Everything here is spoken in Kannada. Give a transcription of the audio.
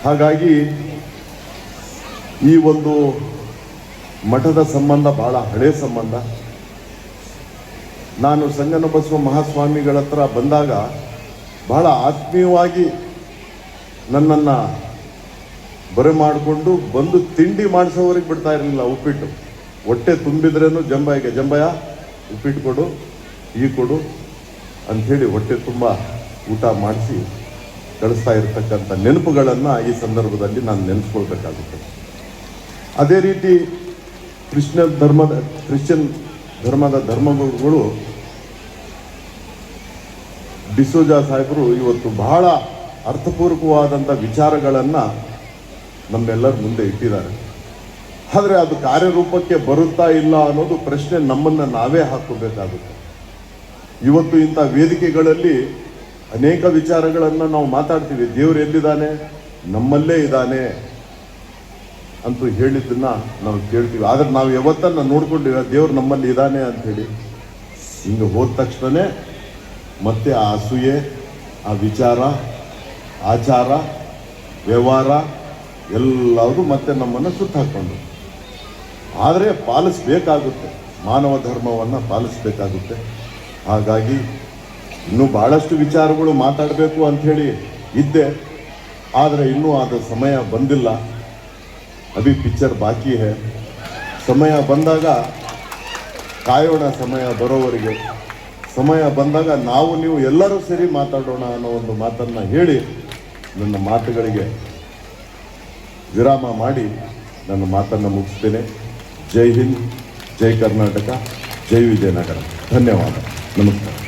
ಹಾಗಾಗಿ ಈ ಒಂದು ಮಠದ ಸಂಬಂಧ ಬಹಳ ಹಳೆಯ ಸಂಬಂಧ. ನಾನು ಸಂಗನಬಸವ ಮಹಾಸ್ವಾಮಿಗಳ ಹತ್ರ ಬಂದಾಗ ಬಹಳ ಆತ್ಮೀಯವಾಗಿ ನನ್ನನ್ನು ಬರಮಾಡಿಕೊಂಡು ಬಂದು ತಿಂಡಿ ಮಾಡಿಸೋವರೆಗೆ ಬಿಡ್ತಾ ಇರಲಿಲ್ಲ. ಉಪ್ಪಿಟ್ಟು ಹೊಟ್ಟೆ ತುಂಬಿದ್ರೇನು ಜಂಬಯ್ಯ ಉಪ್ಪಿಟ್ಟು ಕೊಡು, ಈ ಕೊಡು ಅಂಥೇಳಿ ಹೊಟ್ಟೆ ತುಂಬ ಊಟ ಮಾಡಿಸಿ ಕಳಿಸ್ತಾ ಇರತಕ್ಕಂಥ ನೆನಪುಗಳನ್ನು ಈ ಸಂದರ್ಭದಲ್ಲಿ ನಾನು ನೆನೆಸ್ಕೊಳ್ಬೇಕಾಗುತ್ತೆ. ಅದೇ ರೀತಿ ಕ್ರಿಶ್ಚಿಯನ್ ಧರ್ಮದ ಧರ್ಮಗುರುಗಳು ಡಿಸೋಜಾ ಸಾಹೇಬರು ಇವತ್ತು ಬಹಳ ಅರ್ಥಪೂರ್ವಕವಾದಂಥ ವಿಚಾರಗಳನ್ನು ನಮ್ಮೆಲ್ಲರ ಮುಂದೆ ಇಟ್ಟಿದ್ದಾರೆ. ಆದರೆ ಅದು ಕಾರ್ಯರೂಪಕ್ಕೆ ಬರುತ್ತಾ ಇಲ್ಲ ಅನ್ನೋದು ಪ್ರಶ್ನೆ ನಮ್ಮನ್ನು ನಾವೇ ಹಾಕೋಬೇಕಾಗುತ್ತೆ. ಇವತ್ತು ಇಂಥ ವೇದಿಕೆಗಳಲ್ಲಿ ಅನೇಕ ವಿಚಾರಗಳನ್ನು ನಾವು ಮಾತಾಡ್ತೀವಿ. ದೇವರು ಎಲ್ಲಿದ್ದಾನೆ? ನಮ್ಮಲ್ಲೇ ಇದ್ದಾನೆ ಅಂತೂ ಹೇಳಿದ್ದನ್ನು ನಾವು ಕೇಳ್ತೀವಿ. ಆದರೆ ನಾವು ಯಾವತ್ತನ್ನು ನೋಡ್ಕೊಂಡಿವಿ ದೇವ್ರು ನಮ್ಮಲ್ಲಿ ಇದ್ದಾನೆ ಅಂಥೇಳಿ. ಹಿಂಗೆ ಹೋದ ತಕ್ಷಣವೇ ಮತ್ತೆ ಆ ಅಸೂಯೆ, ಆ ವಿಚಾರ, ಆಚಾರ, ವ್ಯವಹಾರ ಎಲ್ಲವೂ ಮತ್ತೆ ನಮ್ಮನ್ನು ಸುತ್ತ ಹಾಕ್ಕೊಂಡು. ಆದರೆ ಪಾಲಿಸಬೇಕಾಗುತ್ತೆ, ಮಾನವ ಧರ್ಮವನ್ನು ಪಾಲಿಸಬೇಕಾಗುತ್ತೆ. ಹಾಗಾಗಿ ಇನ್ನೂ ಭಾಳಷ್ಟು ವಿಚಾರಗಳು ಮಾತಾಡಬೇಕು ಅಂಥೇಳಿ ಇದ್ದೆ, ಆದರೆ ಇನ್ನೂ ಅದು ಸಮಯ ಬಂದಿಲ್ಲ. ಅಭಿ ಪಿಕ್ಚರ್ ಬಾಕಿ ಹೇ. ಸಮಯ ಬಂದಾಗ ಕಾಯೋಣ, ಸಮಯ ಬರೋವರೆಗೆ. ಸಮಯ ಬಂದಾಗ ನಾವು ನೀವು ಎಲ್ಲರೂ ಸೇರಿ ಮಾತಾಡೋಣ ಅನ್ನೋ ಒಂದು ಮಾತನ್ನು ಹೇಳಿ ನನ್ನ ಮಾತುಗಳಿಗೆ ವಿರಾಮ ಮಾಡಿ ನನ್ನ ಮಾತನ್ನು ಮುಗಿಸ್ತೇನೆ. ಜೈ ಹಿಂದ್, ಜೈ ಕರ್ನಾಟಕ, ಜೈ ವಿಜಯನಗರ. ಧನ್ಯವಾದ. ನಮಸ್ಕಾರ.